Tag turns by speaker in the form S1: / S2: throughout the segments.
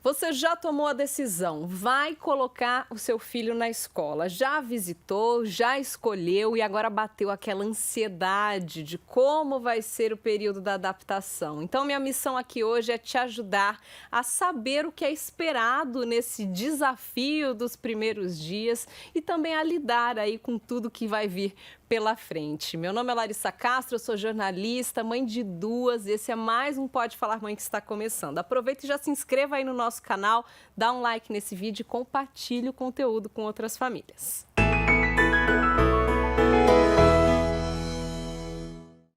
S1: Você já tomou a decisão, vai colocar o seu filho na escola, já visitou, já escolheu e agora bateu aquela ansiedade de como vai ser o período da adaptação. Então, minha missão aqui hoje é te ajudar a saber o que é esperado nesse desafio dos primeiros dias e também a lidar aí com tudo que vai vir pela frente. Meu nome é Larissa Castro, eu sou jornalista, mãe de duas. Esse é mais um Pode Falar Mãe que está começando. Aproveita e já se inscreva aí no nosso canal, dá um like nesse vídeo e compartilhe o conteúdo com outras famílias.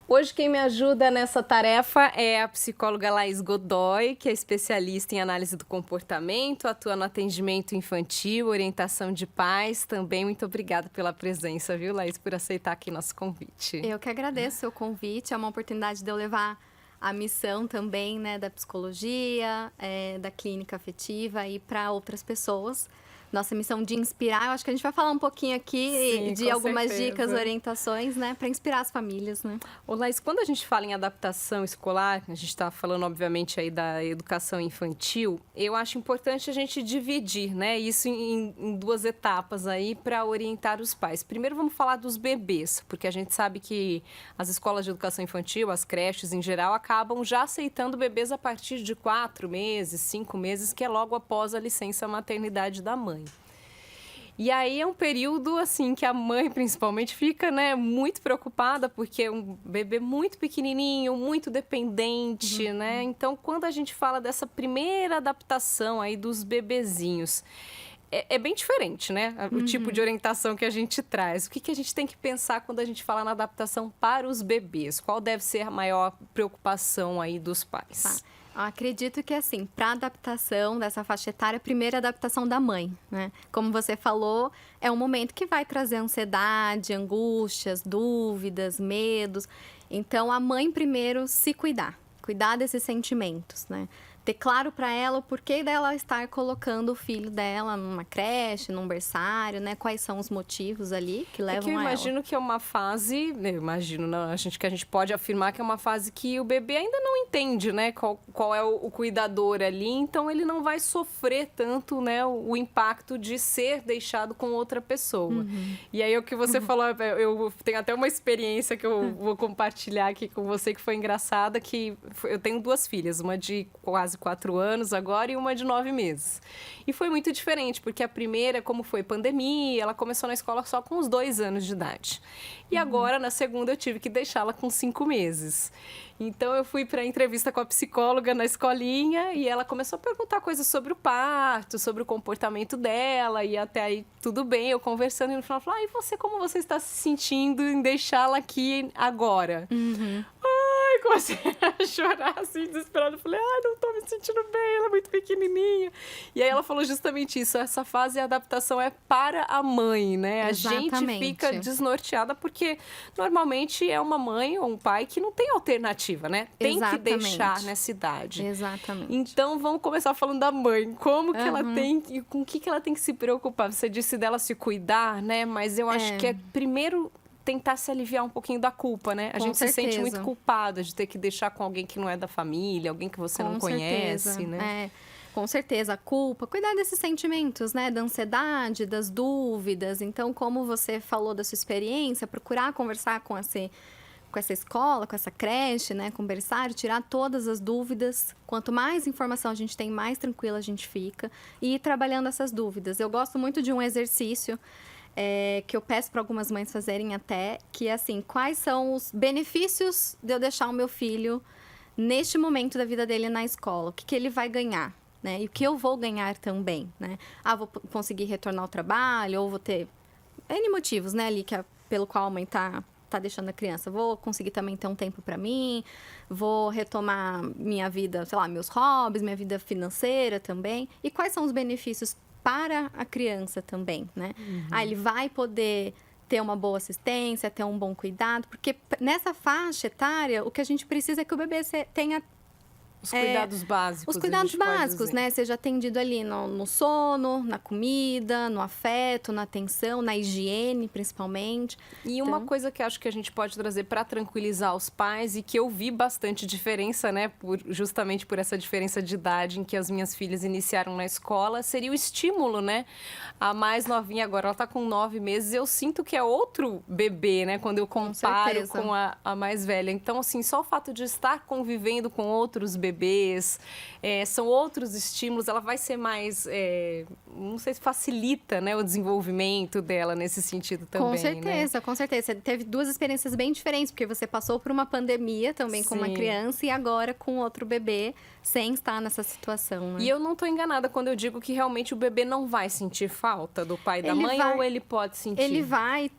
S1: Hoje quem me ajuda nessa tarefa é a psicóloga Laís Godoy, que é especialista em análise do comportamento, atua no atendimento infantil, orientação de pais. Também muito obrigada pela presença, viu, Laís, por aceitar aqui nosso convite.
S2: Eu que agradeço o convite, é uma oportunidade de eu levar a missão também, né, da psicologia, da clínica afetiva e para outras pessoas. Nossa missão de inspirar, eu acho que a gente vai falar um pouquinho aqui de algumas dicas, orientações, né, para inspirar as famílias, né?
S1: Ô, Laís, quando a gente fala em adaptação escolar, a gente está falando, obviamente, aí da educação infantil, eu acho importante a gente dividir, né, isso em duas etapas aí para orientar os pais. Primeiro, vamos falar dos bebês, porque a gente sabe que as escolas de educação infantil, as creches em geral, acabam já aceitando bebês a partir de 4 meses, 5 meses, que é logo após a licença maternidade da mãe. E aí é um período, assim, que a mãe, principalmente, fica, né, muito preocupada, porque é um bebê muito pequenininho, muito dependente, né? Então, quando a gente fala dessa primeira adaptação aí dos bebezinhos, é bem diferente, né? O tipo de orientação que a gente traz. O que a gente tem que pensar quando a gente fala na adaptação para os bebês? Qual deve ser a maior preocupação aí dos pais?
S2: Tá. Acredito que, assim, para adaptação dessa faixa etária, a primeira adaptação da mãe, né? Como você falou, é um momento que vai trazer ansiedade, angústias, dúvidas, medos. Então, a mãe primeiro se cuidar desses sentimentos, né? Ter claro para ela o porquê dela estar colocando o filho dela numa creche, num berçário, né? Quais são os motivos ali que levam a ela.
S1: Eu imagino que é uma fase, não, que a gente pode afirmar que é uma fase que o bebê ainda não entende, né? Qual é o cuidador ali, então ele não vai sofrer tanto, né? O impacto de ser deixado com outra pessoa. E aí o que você falou, eu tenho até uma experiência que eu vou compartilhar aqui com você que foi engraçada, que eu tenho 2 filhas, uma de quase 4 anos agora e uma de 9 meses. E foi muito diferente, porque a primeira, como foi pandemia, ela começou na escola só com os 2 anos de idade. E agora, na segunda, eu tive que deixá-la com 5 meses. Então, eu fui para a entrevista com a psicóloga na escolinha e ela começou a perguntar coisas sobre o parto, sobre o comportamento dela, e até aí tudo bem, eu conversando, e no final falou, e você, como você está se sentindo em deixá-la aqui agora? Ai, comecei a chorar assim, desesperada. Falei, não tô me sentindo bem, ela é muito pequenininha. E aí ela falou justamente isso, essa fase de adaptação é para a mãe, né?
S2: Exatamente.
S1: A gente fica desnorteada porque normalmente é uma mãe ou um pai que não tem alternativa, né? Tem
S2: Exatamente.
S1: que deixar nessa idade.
S2: Exatamente.
S1: Então vamos começar falando da mãe. Como que ela tem, e com o que ela tem que se preocupar? Você disse dela se cuidar, né? Mas eu acho que é primeiro tentar se aliviar um pouquinho da culpa, né? A gente se sente muito culpada de ter que deixar com alguém que não é da família, alguém que você não conhece, né?
S2: Com certeza, a culpa, cuidar desses sentimentos, né? Da ansiedade, das dúvidas. Então, como você falou da sua experiência, procurar conversar com essa escola, com essa creche, né? Conversar, tirar todas as dúvidas. Quanto mais informação a gente tem, mais tranquila a gente fica. E ir trabalhando essas dúvidas. Eu gosto muito de um exercício que eu peço para algumas mães fazerem até, que é assim, quais são os benefícios de eu deixar o meu filho neste momento da vida dele na escola? O que ele vai ganhar, né? E o que eu vou ganhar também, né? Vou conseguir retornar ao trabalho, ou vou ter N motivos, né, ali, pelo qual a mãe tá deixando a criança. Vou conseguir também ter um tempo para mim, vou retomar minha vida, sei lá, meus hobbies, minha vida financeira também. E quais são os benefícios para a criança também, né? Ele vai poder ter uma boa assistência, ter um bom cuidado, porque nessa faixa etária, o que a gente precisa é que o bebê tenha
S1: Os cuidados básicos.
S2: Os cuidados
S1: a gente pode
S2: básicos,
S1: dizer.
S2: né? Seja atendido ali no sono, na comida, no afeto, na atenção, na higiene, principalmente.
S1: E uma coisa que acho que a gente pode trazer para tranquilizar os pais e que eu vi bastante diferença, né, justamente por essa diferença de idade em que as minhas filhas iniciaram na escola, seria o estímulo, né? A mais novinha agora, ela tá com 9 meses, eu sinto que é outro bebê, né, quando eu comparo
S2: certeza.
S1: com a mais velha. Então, assim, só o fato de estar convivendo com outros bebês, são outros estímulos, ela vai ser mais, não sei se facilita, né, o desenvolvimento dela nesse sentido também,
S2: Com certeza,
S1: né?
S2: com certeza. Você teve duas experiências bem diferentes, porque você passou por uma pandemia também com uma
S1: Sim.
S2: criança e agora com outro bebê, sem estar nessa situação, né?
S1: E eu não tô enganada quando eu digo que realmente o bebê não vai sentir falta do pai e da
S2: Ele
S1: mãe,
S2: vai-
S1: ou ele pode sentir?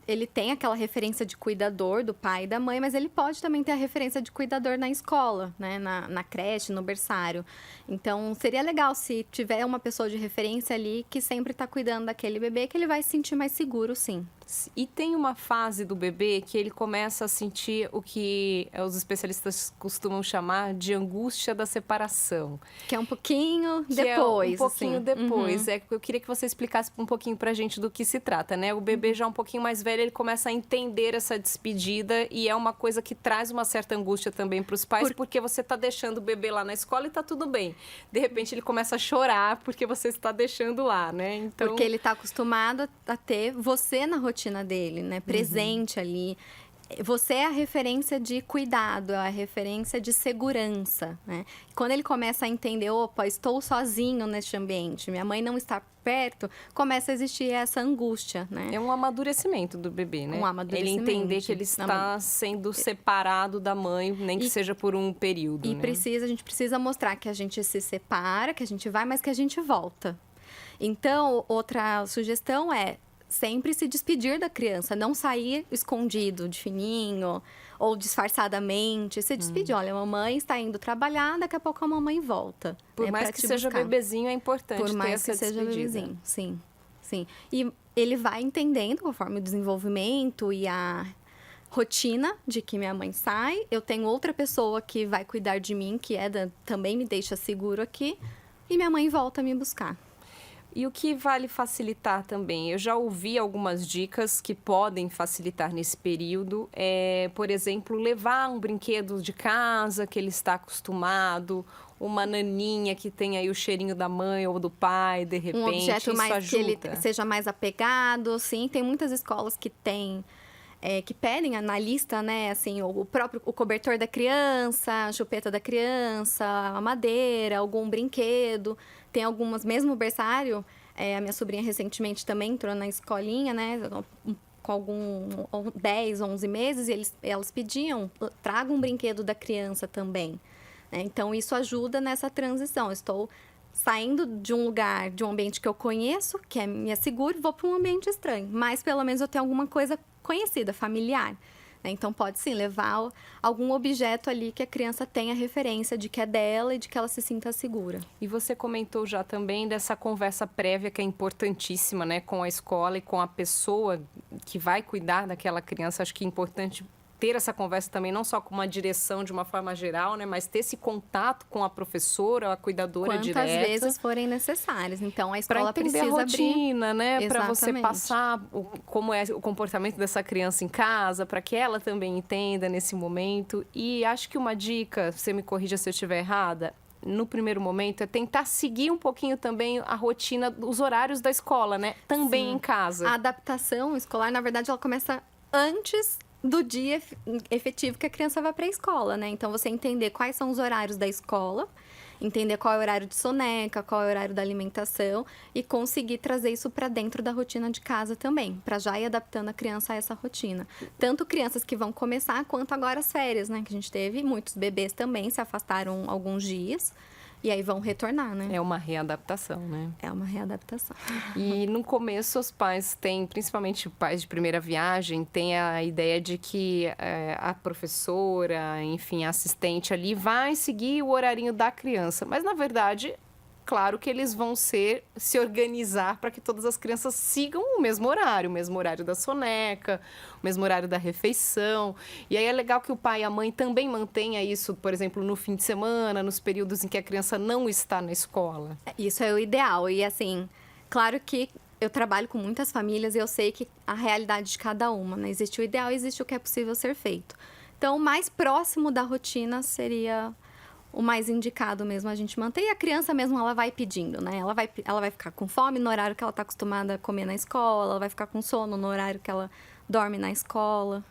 S2: Ele tem aquela referência de cuidador do pai e da mãe, mas ele pode também ter a referência de cuidador na escola, né? Na creche, no berçário. Então, seria legal se tiver uma pessoa de referência ali que sempre tá cuidando daquele bebê, que ele vai se sentir mais seguro, sim.
S1: E tem uma fase do bebê que ele começa a sentir o que os especialistas costumam chamar de angústia da separação.
S2: Que é um pouquinho
S1: Que
S2: depois,
S1: é um pouquinho
S2: assim.
S1: depois. Eu queria que você explicasse um pouquinho pra gente do que se trata, né? O bebê já um pouquinho mais velho, ele começa a entender essa despedida e é uma coisa que traz uma certa angústia também pros pais, porque você tá deixando o bebê lá na escola e tá tudo bem. De repente ele começa a chorar porque você está deixando lá, né? Então,
S2: Porque ele tá acostumado a ter você na rotina dele, né? Presente ali. Você é a referência de cuidado, é a referência de segurança, né? Quando ele começa a entender, opa, estou sozinho neste ambiente, minha mãe não está perto, começa a existir essa angústia, né?
S1: é um amadurecimento do bebê, né?
S2: Um amadurecimento.
S1: Ele entender que ele está sendo separado da mãe, nem que seja por um período,
S2: E
S1: né?
S2: a gente precisa mostrar que a gente se separa, que a gente vai, mas que a gente volta. Então, outra sugestão é sempre se despedir da criança, não sair escondido, de fininho ou disfarçadamente. Se despedir, olha, a mamãe está indo trabalhar, daqui a pouco a mamãe volta.
S1: Por
S2: né,
S1: mais
S2: pra
S1: que
S2: te
S1: seja
S2: buscar.
S1: bebezinho, é importante
S2: Por
S1: ter
S2: mais
S1: essa
S2: que seja
S1: despedida.
S2: bebezinho, sim, sim. E ele vai entendendo conforme o desenvolvimento e a rotina de que minha mãe sai, eu tenho outra pessoa que vai cuidar de mim, que também me deixa seguro aqui, e minha mãe volta a me buscar.
S1: E o que vale facilitar também? Eu já ouvi algumas dicas que podem facilitar nesse período. Por exemplo, levar um brinquedo de casa que ele está acostumado, uma naninha que tem aí o cheirinho da mãe ou do pai, de repente.
S2: Um objeto
S1: isso
S2: mais
S1: ajuda.
S2: que ele seja mais apegado, sim. Tem muitas escolas que têm que pedem na lista, né, assim, o cobertor da criança, a chupeta da criança, a madeira, algum brinquedo. Tem algumas, mesmo o berçário, a minha sobrinha recentemente também entrou na escolinha, né, com algum 10, 11 meses, e elas pediam, traga um brinquedo da criança também. Né? Então, isso ajuda nessa transição. Eu estou saindo de um lugar, de um ambiente que eu conheço, que me é seguro, e vou para um ambiente estranho. Mas, pelo menos, eu tenho alguma coisa conhecida, familiar. Né? Então, pode sim levar algum objeto ali que a criança tenha referência de que é dela e de que ela se sinta segura.
S1: E você comentou já também dessa conversa prévia que é importantíssima, né, com a escola e com a pessoa que vai cuidar daquela criança. Acho que é importante ter essa conversa também, não só com uma direção de uma forma geral, né, mas ter esse contato com a professora, a cuidadora direta.
S2: Quantas vezes forem necessárias. Então, a escola
S1: para entender
S2: precisa
S1: a rotina,
S2: abrir.
S1: né? Para você
S2: Exatamente.
S1: passar como é o comportamento dessa criança em casa, para que ela também entenda nesse momento. E acho que uma dica, você me corrija se eu estiver errada, no primeiro momento é tentar seguir um pouquinho também a rotina, os horários da escola, né? Também
S2: Sim.
S1: em casa.
S2: A adaptação escolar, na verdade, ela começa antes do dia efetivo que a criança vai para a escola, né? Então, você entender quais são os horários da escola, entender qual é o horário de soneca, qual é o horário da alimentação e conseguir trazer isso para dentro da rotina de casa também, para já ir adaptando a criança a essa rotina. Tanto crianças que vão começar, quanto agora as férias, né? Que a gente teve, muitos bebês também se afastaram alguns dias e aí vão retornar, né?
S1: É uma readaptação, né?
S2: É uma readaptação.
S1: E no começo os pais têm, principalmente pais de primeira viagem, têm a ideia de que a professora, enfim, a assistente ali vai seguir o horarinho da criança. Mas na verdade claro que eles vão se organizar para que todas as crianças sigam o mesmo horário da soneca, o mesmo horário da refeição. E aí é legal que o pai e a mãe também mantenha isso, por exemplo, no fim de semana, nos períodos em que a criança não está na escola.
S2: Isso é o ideal. E assim, claro que eu trabalho com muitas famílias e eu sei que a realidade de cada uma, né? Existe o ideal e existe o que é possível ser feito. Então, o mais próximo da rotina seria o mais indicado mesmo a gente manter. E a criança mesmo, ela vai pedindo, né? Ela vai ficar com fome no horário que ela está acostumada a comer na escola, ela vai ficar com sono no horário que ela dorme na escola.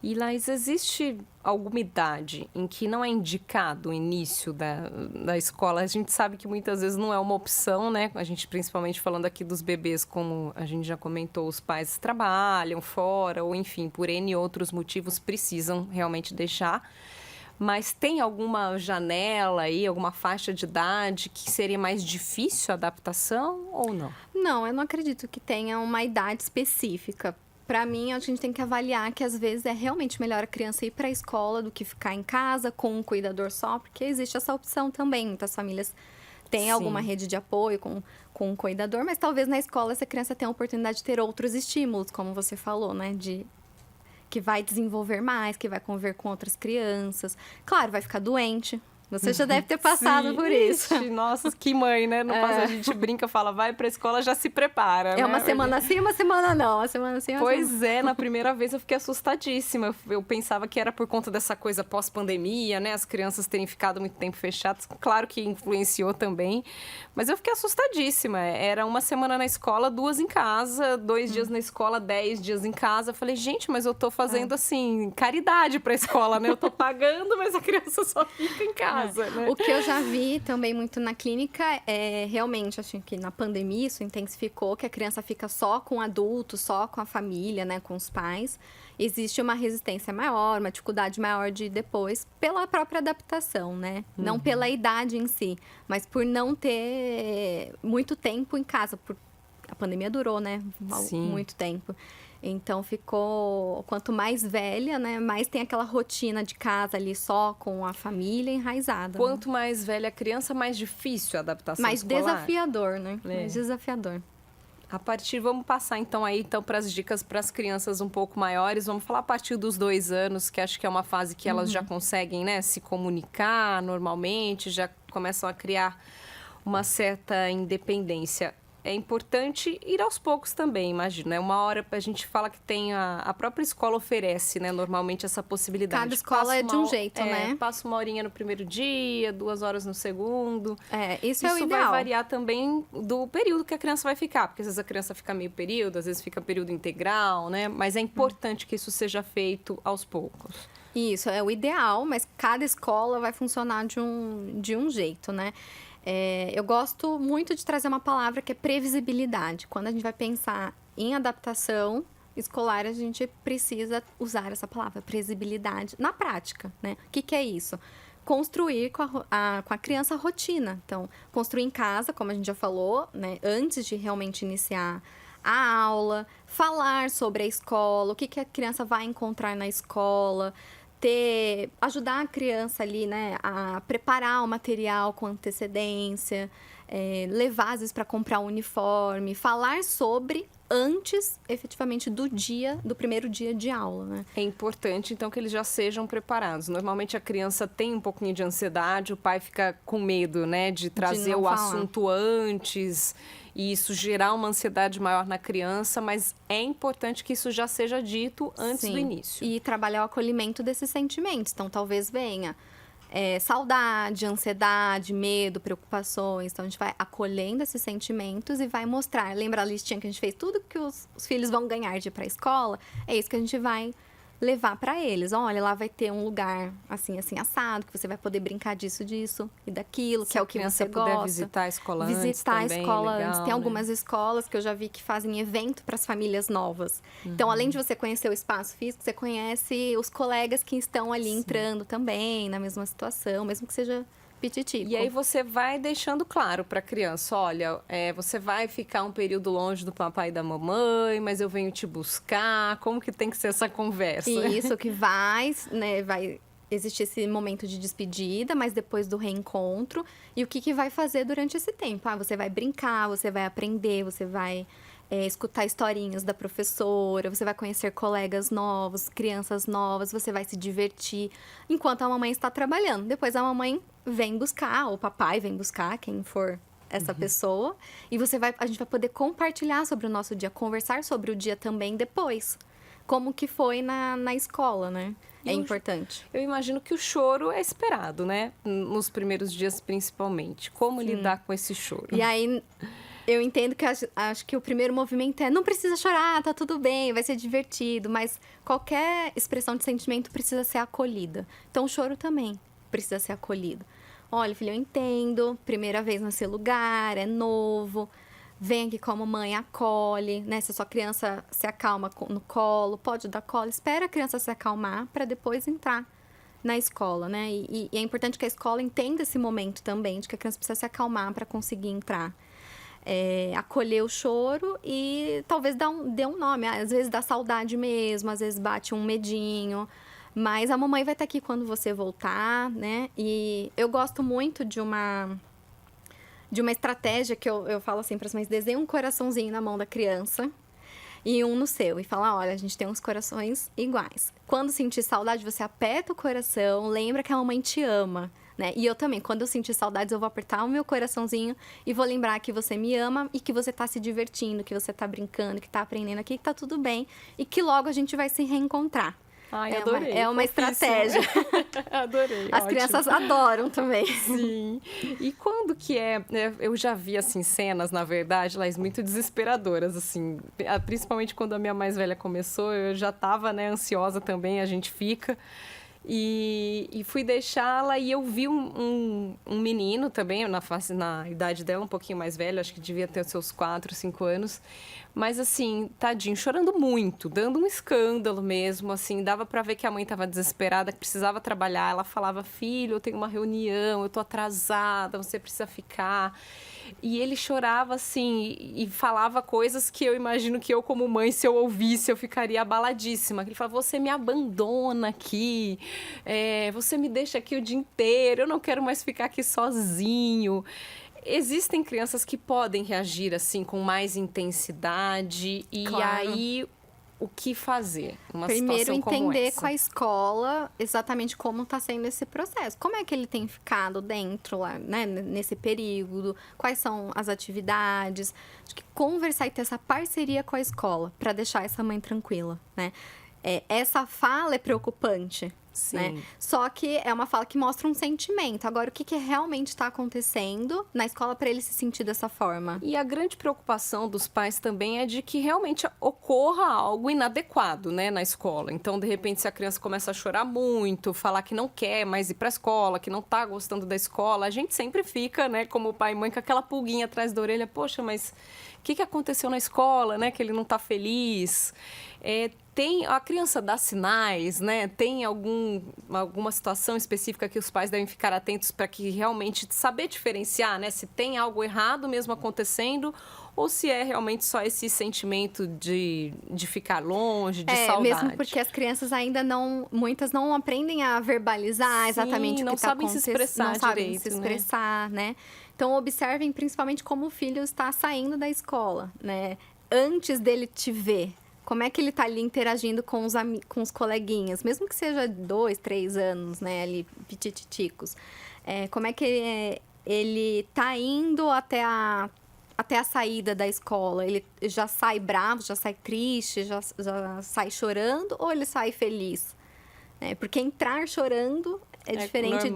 S1: E, Laís, existe alguma idade em que não é indicado o início da escola? A gente sabe que muitas vezes não é uma opção, né? A gente, principalmente falando aqui dos bebês, como a gente já comentou, os pais trabalham fora ou, enfim, por N outros motivos, precisam realmente deixar. Mas tem alguma janela aí, alguma faixa de idade que seria mais difícil a adaptação ou não?
S2: Não, eu não acredito que tenha uma idade específica. Para mim, a gente tem que avaliar que às vezes é realmente melhor a criança ir para a escola do que ficar em casa com um cuidador só, porque existe essa opção também. Muitas famílias têm alguma rede de apoio com um cuidador, mas talvez na escola essa criança tenha a oportunidade de ter outros estímulos, como você falou, né? Que vai desenvolver mais, que vai conviver com outras crianças. Claro, vai ficar doente. Você já deve ter passado por isso.
S1: Ixi, nossa, que mãe, né? Não passa, a gente brinca, fala, vai pra escola, já se prepara.
S2: É uma semana sim, uma semana não. Uma semana sim,
S1: Pois é, na primeira vez eu fiquei assustadíssima. Eu pensava que era por conta dessa coisa pós-pandemia, né? As crianças terem ficado muito tempo fechadas. Claro que influenciou também. Mas eu fiquei assustadíssima. Era uma semana na escola, 2 em casa, 2 dias na escola, 10 dias em casa. Eu falei, gente, mas eu tô fazendo, assim, caridade pra escola, né? Eu tô pagando, mas a criança só fica em casa. Né?
S2: O que eu já vi também muito na clínica é realmente, acho que na pandemia isso intensificou, que a criança fica só com adultos, só com a família, né, com os pais. Existe uma resistência maior, uma dificuldade maior de depois, pela própria adaptação, né? Não pela idade em si, mas por não ter muito tempo em casa. A pandemia durou, né?
S1: Sim.
S2: Muito tempo. Então, quanto mais velha, né, mais tem aquela rotina de casa ali só com a família enraizada.
S1: Quanto mais velha a criança, mais difícil a adaptação
S2: mais
S1: escolar.
S2: Desafiador, né? Mais desafiador.
S1: Vamos passar então para as dicas para as crianças um pouco maiores. Vamos falar a partir dos 2 anos, que acho que é uma fase que elas já conseguem, né, se comunicar normalmente, já começam a criar uma certa independência. É importante ir aos poucos também, imagino. É uma hora, a gente fala que tem a própria escola oferece, né, normalmente essa possibilidade.
S2: Cada escola é de um jeito, né?
S1: Passa 1 horinha no primeiro dia, 2 horas no segundo.
S2: Isso é o ideal.
S1: Vai variar também do período que a criança vai ficar, porque às vezes a criança fica meio período, às vezes fica período integral, né? Mas é importante que isso seja feito aos poucos.
S2: Isso, é o ideal, mas cada escola vai funcionar de um jeito, né? Eu gosto muito de trazer uma palavra que é previsibilidade. Quando a gente vai pensar em adaptação escolar, a gente precisa usar essa palavra, previsibilidade, na prática, né? O que é isso? Construir com a criança a rotina. Então, construir em casa, como a gente já falou, né? Antes de realmente iniciar a aula, falar sobre a escola, o que a criança vai encontrar na escola, ajudar a criança ali, né, a preparar o material com antecedência, levar às vezes para comprar um uniforme, falar sobre antes, efetivamente, do primeiro dia de aula, né?
S1: É importante, então, que eles já sejam preparados. Normalmente, a criança tem um pouquinho de ansiedade, o pai fica com medo, né, de trazer o assunto antes e isso gerar uma ansiedade maior na criança, mas é importante que isso já seja dito antes do início.
S2: E trabalhar o acolhimento desses sentimentos. Então, talvez venha saudade, ansiedade, medo, preocupações. Então, a gente vai acolhendo esses sentimentos e vai mostrar. Lembra a listinha que a gente fez? Tudo que os filhos vão ganhar de ir para a escola, é isso que a gente vai levar para eles. Olha, lá vai ter um lugar assim, assim, assado, que você vai poder brincar disso e daquilo, que é o que você gosta.
S1: Puder visitar a escola antes
S2: Visitar
S1: também,
S2: a escola
S1: legal,
S2: antes. Tem algumas escolas que eu já vi que fazem evento para as famílias novas. Então, além de você conhecer o espaço físico, você conhece os colegas que estão ali entrando também na mesma situação, mesmo que seja pititico.
S1: E aí você vai deixando claro para a criança, olha, você vai ficar um período longe do papai e da mamãe, mas eu venho te buscar. Como que tem que ser essa conversa?
S2: Isso, que vai existe esse momento de despedida, mas depois do reencontro. E o que vai fazer durante esse tempo? Você vai brincar, você vai aprender, você vai escutar historinhas da professora, você vai conhecer colegas novos, crianças novas, você vai se divertir enquanto a mamãe está trabalhando. Depois a mamãe vem buscar, ou o papai vem buscar, quem for essa pessoa. E a gente vai poder compartilhar sobre o nosso dia, conversar sobre o dia também depois. Como que foi na escola, né? É importante.
S1: Eu imagino que o choro é esperado, né? Nos primeiros dias, principalmente. Como lidar com esse choro?
S2: E aí, eu entendo que acho que o primeiro movimento não precisa chorar, tá tudo bem, vai ser divertido. Mas qualquer expressão de sentimento precisa ser acolhida. Então, o choro também precisa ser acolhido. Olha, filho, eu entendo, primeira vez nesse lugar, é novo. Vem aqui com a mamãe, acolhe, né? Se a sua criança se acalma no colo, pode dar colo. Espera a criança se acalmar para depois entrar na escola, né? E é importante que a escola entenda esse momento também, de que a criança precisa se acalmar para conseguir entrar. Acolher o choro e talvez dê um nome. Às vezes dá saudade mesmo, às vezes bate um medinho. Mas a mamãe vai estar aqui quando você voltar, né? E eu gosto muito de uma estratégia que eu falo assim para as mães: desenha um coraçãozinho na mão da criança e um no seu. E fala: olha, a gente tem uns corações iguais. Quando sentir saudade, você aperta o coração, lembra que a mamãe te ama, né? E eu também, quando eu sentir saudades, eu vou apertar o meu coraçãozinho e vou lembrar que você me ama e que você tá se divertindo, que você tá brincando, que tá aprendendo aqui, que tá tudo bem e que logo a gente vai se reencontrar.
S1: Ai, adorei.
S2: É uma estratégia.
S1: Adorei.
S2: As crianças adoram também.
S1: Sim. E quando que eu já vi, assim, cenas, na verdade, Laís, muito desesperadoras, assim. Principalmente quando a minha mais velha começou, eu já tava, né, ansiosa também, a gente fica. E fui deixá-la e eu vi um menino também, na idade dela, um pouquinho mais velho, acho que devia ter seus 4, 5 anos. Mas assim, tadinho, chorando muito, dando um escândalo mesmo, assim. Dava pra ver que a mãe tava desesperada, que precisava trabalhar. Ela falava: filho, eu tenho uma reunião, eu tô atrasada, você precisa ficar. E ele chorava, assim, e falava coisas que eu imagino que eu, como mãe, se eu ouvisse, eu ficaria abaladíssima. Ele falava: você me abandona aqui, você me deixa aqui o dia inteiro, eu não quero mais ficar aqui sozinho. Existem crianças que podem reagir, assim, com mais intensidade. E
S2: Claro.
S1: aí, o que fazer numa
S2: Primeiro,
S1: situação como
S2: entender
S1: essa?
S2: com a escola exatamente como está sendo esse processo. Como é que ele tem ficado dentro lá, né, nesse período? Quais são as atividades? Acho que conversar e ter essa parceria com a escola para deixar essa mãe tranquila, né? Essa fala é preocupante,
S1: Sim.
S2: né? Só que é uma fala que mostra um sentimento. Agora, o que realmente está acontecendo na escola para ele se sentir dessa forma?
S1: E a grande preocupação dos pais também é de que realmente ocorra algo inadequado, né, na escola. Então, de repente, se a criança começa a chorar muito, falar que não quer mais ir para a escola, que não está gostando da escola, a gente sempre fica, né, como pai e mãe, com aquela pulguinha atrás da orelha. Poxa, mas o que aconteceu na escola, né, que ele não está feliz? A criança dá sinais, né? Tem alguma situação específica que os pais devem ficar atentos para que realmente saber diferenciar, né? Se tem algo errado mesmo acontecendo ou se é realmente só esse sentimento de ficar longe, de saudade.
S2: Mesmo porque as crianças ainda muitas não aprendem a verbalizar exatamente o que está acontecendo.
S1: Não
S2: sabem se expressar, né? Então, observem principalmente como o filho está saindo da escola, né? Antes dele te ver. Como é que ele tá ali interagindo com os coleguinhas, mesmo que seja 2, 3 anos, né, ali, pitititicos. Como é que ele tá indo até a saída da escola? Ele já sai bravo, já sai triste, já sai chorando, ou ele sai feliz? Porque entrar chorando é diferente,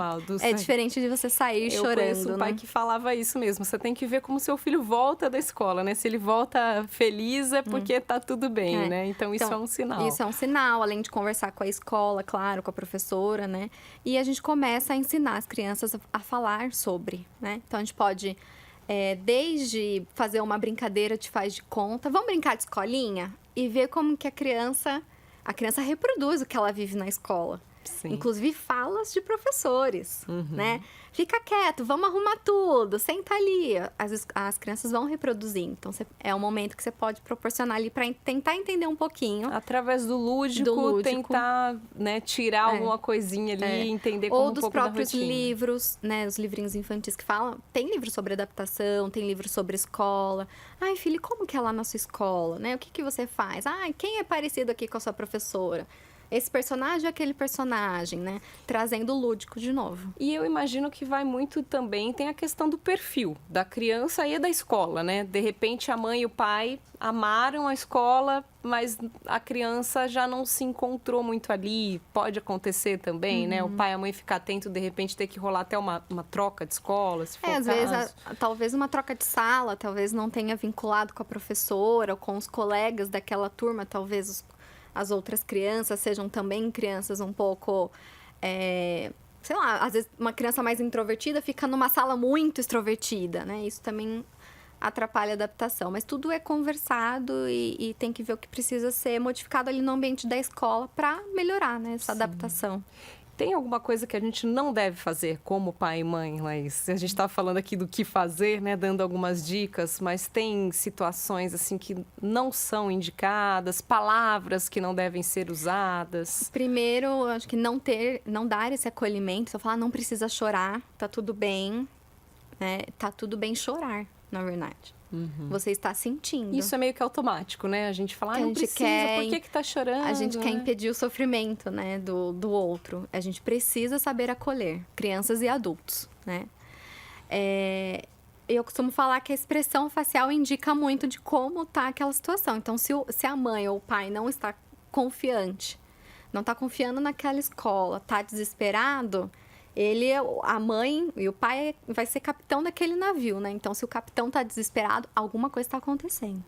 S2: diferente de você sair chorando. Eu
S1: conheço um pai que falava isso mesmo. Você tem que ver como seu filho volta da escola, né? Se ele volta feliz é porque tá tudo bem, né? Então, isso é um sinal.
S2: Isso é um sinal, além de conversar com a escola, claro, com a professora, né? E a gente começa a ensinar as crianças a falar sobre, né? Então, a gente pode, desde fazer uma brincadeira de faz de conta, vamos brincar de escolinha? E ver como que a criança reproduz o que ela vive na escola.
S1: Sim.
S2: Inclusive falas de professores, né? Fica quieto, vamos arrumar tudo, senta ali. As crianças vão reproduzir. Então, é um momento que você pode proporcionar ali para tentar entender um pouquinho.
S1: Através do lúdico. Tentar, né, tirar alguma coisinha ali, entender como
S2: Ou
S1: um
S2: dos
S1: pouco da
S2: próprios
S1: rotina.
S2: livros, né? Os livrinhos infantis que falam. Tem livro sobre adaptação, tem livro sobre escola. Ai, filho, como que é lá na sua escola, né? O que que você faz? Ai, quem é parecido aqui com a sua professora? Esse personagem é aquele personagem, né? Trazendo o lúdico de novo.
S1: E eu imagino que vai muito também, tem a questão do perfil da criança e da escola, né? De repente, a mãe e o pai amaram a escola, mas a criança já não se encontrou muito ali. Pode acontecer também, né? O pai e a mãe ficar atento, de repente, ter que rolar até uma troca de escola, se for o
S2: Às
S1: caso.
S2: vezes, talvez uma troca de sala, talvez não tenha vinculado com a professora ou com os colegas daquela turma, talvez as outras crianças sejam também crianças um pouco, sei lá, às vezes uma criança mais introvertida fica numa sala muito extrovertida, né? Isso também atrapalha a adaptação. Mas tudo é conversado e tem que ver o que precisa ser modificado ali no ambiente da escola para melhorar, né, essa adaptação.
S1: Tem alguma coisa que a gente não deve fazer como pai e mãe, Laís? A gente está falando aqui do que fazer, né? Dando algumas dicas, mas tem situações assim que não são indicadas, palavras que não devem ser usadas.
S2: Primeiro, eu acho que não dar esse acolhimento, só falar, não precisa chorar, tá tudo bem, né? Tá tudo bem chorar, na verdade. Você está sentindo.
S1: Isso é meio que automático, né? A gente fala,
S2: Que a
S1: não
S2: gente
S1: precisa,
S2: quer-
S1: por que tá chorando?
S2: A gente quer
S1: né?
S2: impedir o sofrimento, né, do outro. A gente precisa saber acolher crianças e adultos, né? Eu costumo falar que a expressão facial indica muito de como tá aquela situação. Então, se a mãe ou o pai não está confiante, não está confiando naquela escola, tá desesperado, a mãe e o pai vai ser capitão daquele navio, né? Então, se o capitão tá desesperado, alguma coisa está acontecendo.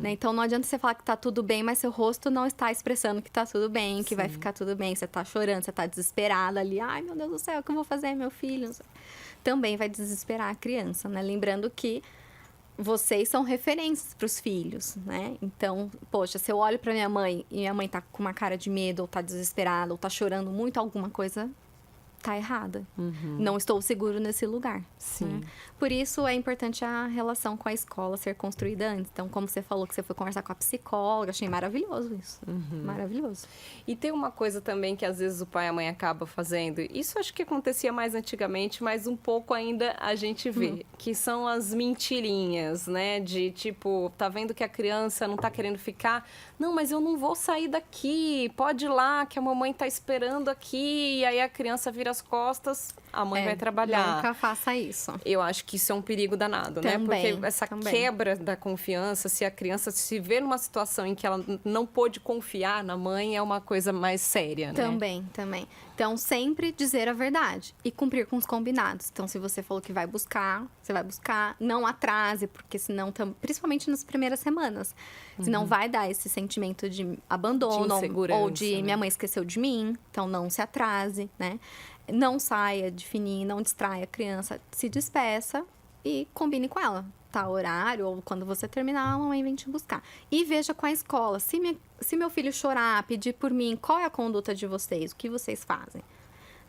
S2: Né? Então, não adianta você falar que tá tudo bem, mas seu rosto não está expressando que tá tudo bem, que vai ficar tudo bem. Você tá chorando, você tá desesperada ali. Ai, meu Deus do céu, o que eu vou fazer, meu filho? Também vai desesperar a criança, né? Lembrando que vocês são referências para os filhos, né? Então, poxa, se eu olho para minha mãe e minha mãe tá com uma cara de medo, ou tá desesperada, ou tá chorando muito, alguma coisa tá errada. Não estou seguro nesse lugar.
S1: Sim.
S2: Né? Por isso, é importante a relação com a escola ser construída antes. Então, como você falou que você foi conversar com a psicóloga, achei maravilhoso isso. Maravilhoso.
S1: E tem uma coisa também que às vezes o pai e a mãe acabam fazendo. Isso acho que acontecia mais antigamente, mas um pouco ainda a gente vê. Que são as mentirinhas, né? De tipo, tá vendo que a criança não tá querendo ficar? Não, mas eu não vou sair daqui. Pode ir lá, que a mamãe tá esperando aqui. E aí a criança vira as costas, a mãe vai trabalhar.
S2: Nunca faça isso.
S1: Eu acho que isso é um perigo danado, né?
S2: Também,
S1: Porque essa
S2: também.
S1: quebra da confiança, se a criança se vê numa situação em que ela não pôde confiar na mãe, é uma coisa mais séria, né?
S2: Também. Então, sempre dizer a verdade e cumprir com os combinados. Então, se você falou que vai buscar, você vai buscar. Não atrase, porque senão, principalmente nas primeiras semanas, senão vai dar esse sentimento de abandono
S1: De insegurança,
S2: ou de
S1: né?
S2: minha mãe esqueceu de mim. Então, não se atrase, né? Não saia de fininho, não distraia a criança. Se despeça e combine com ela. Tá, horário, ou quando você terminar, a mamãe vem te buscar. E veja com a escola. Se meu filho chorar, pedir por mim, qual é a conduta de vocês? O que vocês fazem?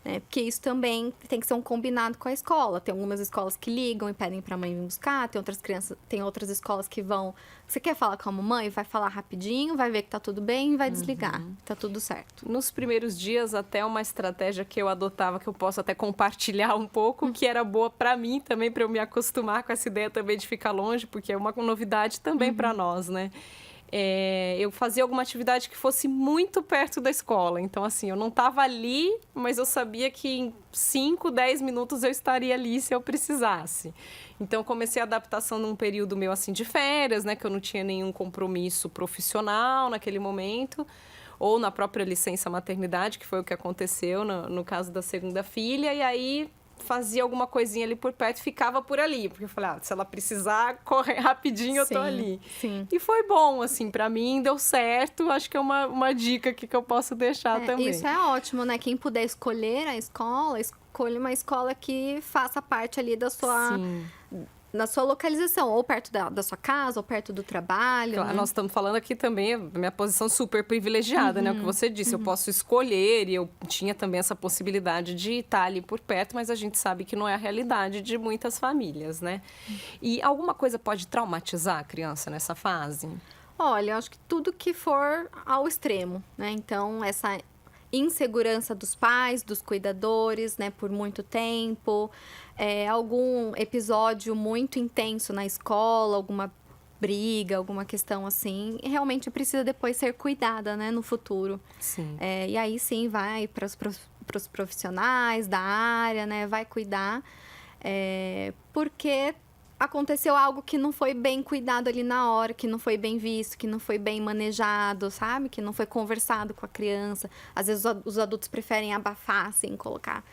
S2: Né? Porque isso também tem que ser um combinado com a escola. Tem algumas escolas que ligam e pedem pra mãe vir buscar. Tem outras escolas que vão... Você quer falar com a mamãe? Vai falar rapidinho, vai ver que tá tudo bem e vai desligar. Tá tudo certo.
S1: Nos primeiros dias, até uma estratégia que eu adotava, que eu posso até compartilhar um pouco, que era boa para mim também, para eu me acostumar com essa ideia também de ficar longe, porque é uma novidade também para nós, né? Eu fazia alguma atividade que fosse muito perto da escola. Então, assim, eu não estava ali, mas eu sabia que em 5, 10 minutos eu estaria ali se eu precisasse. Então, eu comecei a adaptação num período meu, assim, de férias, né? Que eu não tinha nenhum compromisso profissional naquele momento. Ou na própria licença maternidade, que foi o que aconteceu no caso da segunda filha. E aí... fazia alguma coisinha ali por perto e ficava por ali. Porque eu falei, se ela precisar correr rapidinho, eu tô ali.
S2: Sim.
S1: E foi bom, assim, pra mim, deu certo. Acho que é uma dica aqui que eu posso deixar também.
S2: Isso é ótimo, né? Quem puder escolher a escola, escolha uma escola que faça parte ali da sua...
S1: Sim.
S2: na sua localização, ou perto da sua casa, ou perto do trabalho.
S1: Claro,
S2: né?
S1: nós estamos falando aqui também da minha posição super privilegiada, né? O que você disse, eu posso escolher e eu tinha também essa possibilidade de estar ali por perto, mas a gente sabe que não é a realidade de muitas famílias, né? E alguma coisa pode traumatizar a criança nessa fase?
S2: Olha, eu acho que tudo que for ao extremo, né? Então, essa insegurança dos pais, dos cuidadores, né, por muito tempo, algum episódio muito intenso na escola, alguma briga, alguma questão assim, realmente precisa depois ser cuidada, né, no futuro.
S1: Sim.
S2: E aí sim vai para os profissionais da área, né, vai cuidar, porque aconteceu algo que não foi bem cuidado ali na hora, que não foi bem visto, que não foi bem manejado, sabe? Que não foi conversado com a criança. Às vezes os adultos preferem abafar, assim, colocar,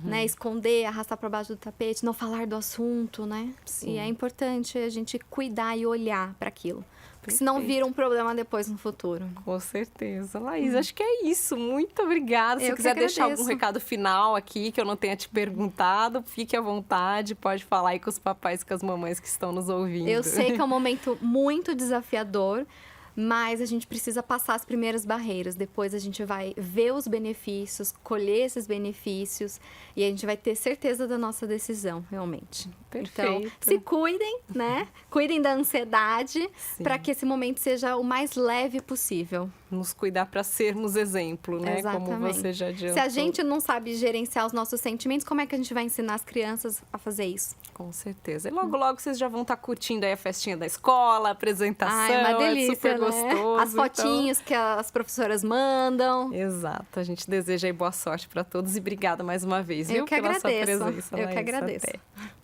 S2: né? Esconder, arrastar para baixo do tapete, não falar do assunto, né?
S1: Sim.
S2: E é importante a gente cuidar e olhar para aquilo. Porque senão
S1: Perfeito.
S2: vira um problema depois no futuro.
S1: Com certeza. Laís, acho que é isso. Muito obrigada. Se
S2: Eu
S1: você
S2: que
S1: quiser deixar algum
S2: agradeço.
S1: recado final aqui, que eu não tenha te perguntado, fique à vontade. Pode falar aí com os papais e com as mamães que estão nos ouvindo.
S2: Eu sei que é um momento muito desafiador, mas a gente precisa passar as primeiras barreiras. Depois a gente vai ver os benefícios, colher esses benefícios e a gente vai ter certeza da nossa decisão, realmente. Então,
S1: Perfeito.
S2: se cuidem, né? Cuidem da ansiedade
S1: Sim.
S2: para que esse momento seja o mais leve possível.
S1: Nos cuidar para sermos exemplo, né? Como
S2: Exatamente.
S1: você já adiantou.
S2: Se a gente não sabe gerenciar os nossos sentimentos, como é que a gente vai ensinar as crianças a fazer isso?
S1: Com certeza. E logo, logo vocês já vão estar curtindo aí a festinha da escola, a apresentação.
S2: Ai, uma delícia,
S1: é super
S2: né?
S1: gostoso.
S2: As fotinhos que as professoras mandam.
S1: Exato. A gente deseja aí boa sorte para todos e obrigada mais uma vez, viu?
S2: Eu que
S1: pela
S2: agradeço.
S1: sua presença.
S2: Eu que
S1: Laís.
S2: agradeço.
S1: Até.